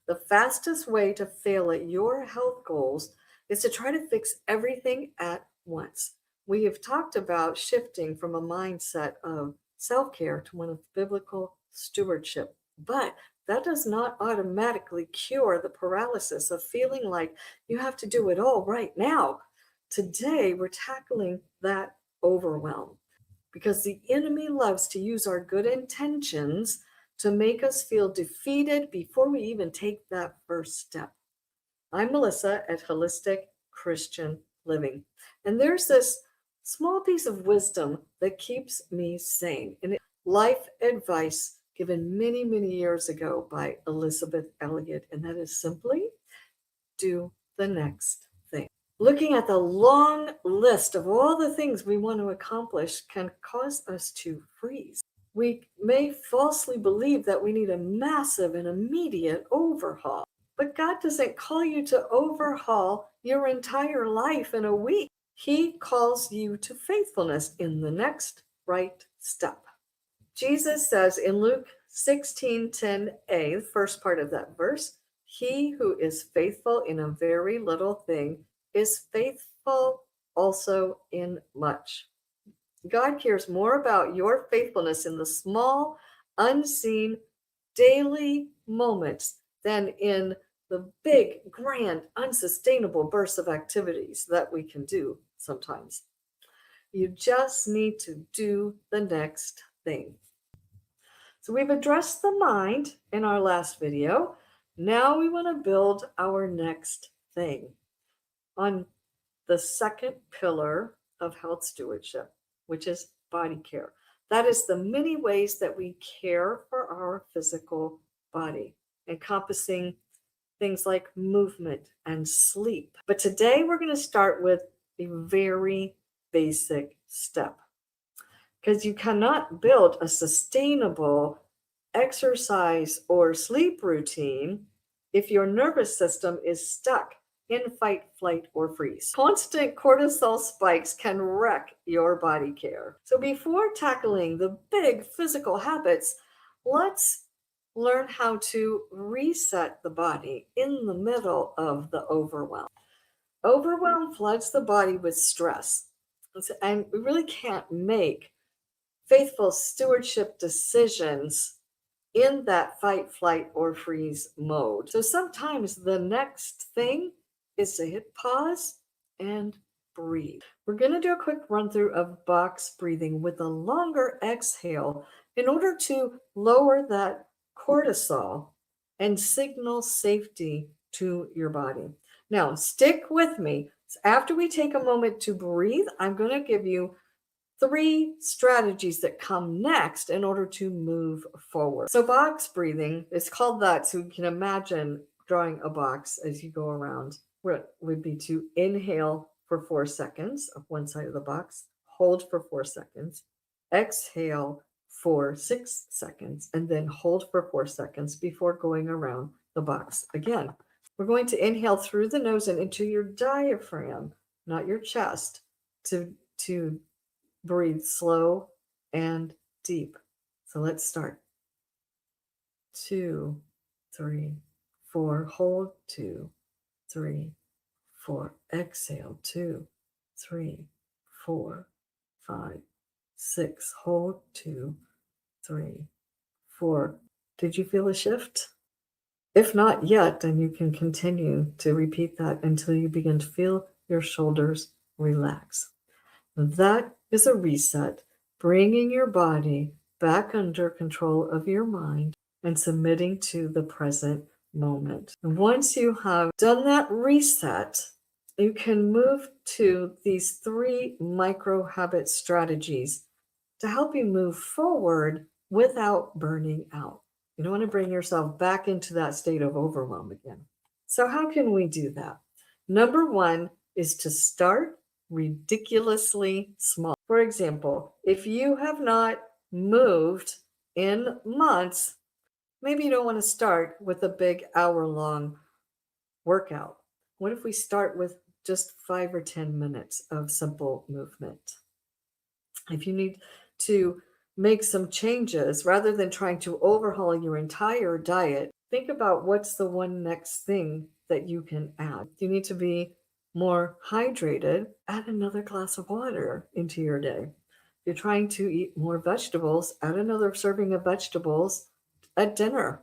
The fastest way to fail at your health goals is to try to fix everything at once. We have talked about shifting from a mindset of self care to one of biblical stewardship, but that does not automatically cure the paralysis of feeling like you have to do it all right now. Today, we're tackling that overwhelm because the enemy loves to use our good intentions to make us feel defeated before we even take that first step. I'm Melissa at Holistic Christian Living, and there's this small piece of wisdom that keeps me sane, and it's life advice given many, many years ago by Elisabeth Elliot, and that is simply do the next thing. Looking at the long list of all the things we want to accomplish can cause us to freeze. We may falsely believe that we need a massive and immediate overhaul, but God doesn't call you to overhaul your entire life in a week. He calls you to faithfulness in the next right step. Jesus says in Luke 16:10a, the first part of that verse, he who is faithful in a very little thing is faithful also in much. God cares more about your faithfulness in the small, unseen, daily moments than in the big, grand, unsustainable bursts of activities that we can do sometimes. You just need to do the next thing. So we've addressed the mind in our last video. Now we want to build our next thing on the second pillar of health stewardship, which is body care. That is the many ways that we care for our physical body, encompassing things like movement and sleep. But today we're going to start with a very basic step, because you cannot build a sustainable exercise or sleep routine if your nervous system is stuck in fight, flight, or freeze. Constant cortisol spikes can wreck your body care. So before tackling the big physical habits, let's learn how to reset the body in the middle of the overwhelm. Overwhelm floods the body with stress, and we really can't make faithful stewardship decisions in that fight, flight, or freeze mode. So sometimes the next thing is to hit pause and breathe. We're going to do a quick run through of box breathing with a longer exhale in order to lower that cortisol and signal safety to your body. Now, stick with me. After we take a moment to breathe, I'm going to give you 3 strategies that come next in order to move forward. So box breathing is called that, so you can imagine drawing a box as you go around. What would be to inhale for 4 seconds of one side of the box, hold for 4 seconds, exhale for 6 seconds, and then hold for 4 seconds before going around the box again. We're going to inhale through the nose and into your diaphragm, not your chest, to breathe slow and deep. So let's start. 2, 3, 4. Hold. 2, 3, 4. Exhale. 2, 3, 4, 5, 6. Hold. 2, 3, 4. Did you feel a shift? If not yet, then you can continue to repeat that until you begin to feel your shoulders relax. That is a reset, bringing your body back under control of your mind and submitting to the present moment. And once you have done that reset, you can move to these 3 micro habit strategies to help you move forward without burning out. You don't want to bring yourself back into that state of overwhelm again. So how can we do that? Number 1 is to start ridiculously small. For example, if you have not moved in months, maybe you don't want to start with a big hour-long workout. What if we start with just 5 or 10 minutes of simple movement? If you need to make some changes, rather than trying to overhaul your entire diet, Think about what's the one next thing that you can add. You need to be more hydrated, add another glass of water into your day. If you're trying to eat more vegetables, add another serving of vegetables at dinner.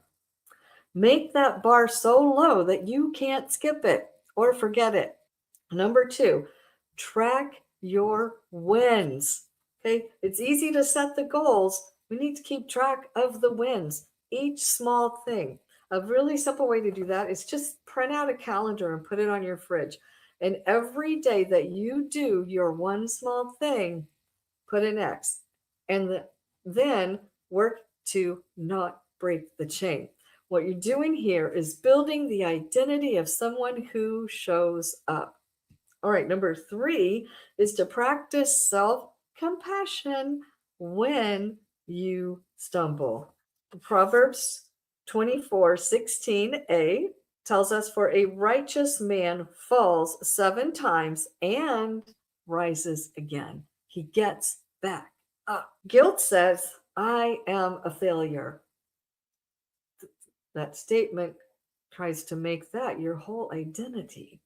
Make that bar so low that you can't skip it or forget it. Number two, track your wins. Okay, it's easy to set the goals. We need to keep track of the wins, each small thing. A really simple way to do that is just print out a calendar and put it on your fridge. And every day that you do your one small thing, put an X. And then work to not break the chain. What you're doing here is building the identity of someone who shows up. All right, number three is to practice self compassion when you stumble. Proverbs 24:16a tells us, "For a righteous man falls 7 times and rises again." He gets back up. Guilt says, "I am a failure." That statement tries to make that your whole identity.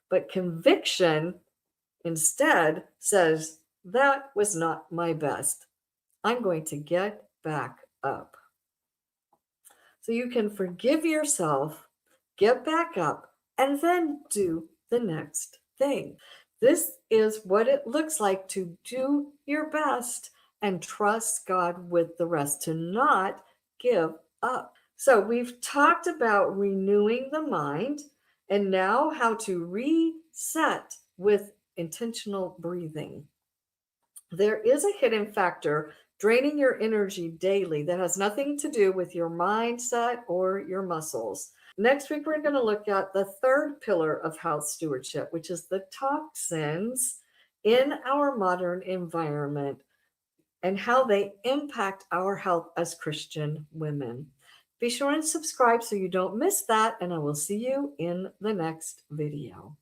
But conviction instead says, "That was not my best. I'm going to get back up." So you can forgive yourself, get back up, and then do the next thing. This is what it looks like to do your best and trust God with the rest, to not give up. So we've talked about renewing the mind and now how to reset with intentional breathing. There is a hidden factor draining your energy daily that has nothing to do with your mindset or your muscles. Next week, we're going to look at the third pillar of health stewardship, which is the toxins in our modern environment and how they impact our health as Christian women. Be sure and subscribe so you don't miss that, and I will see you in the next video.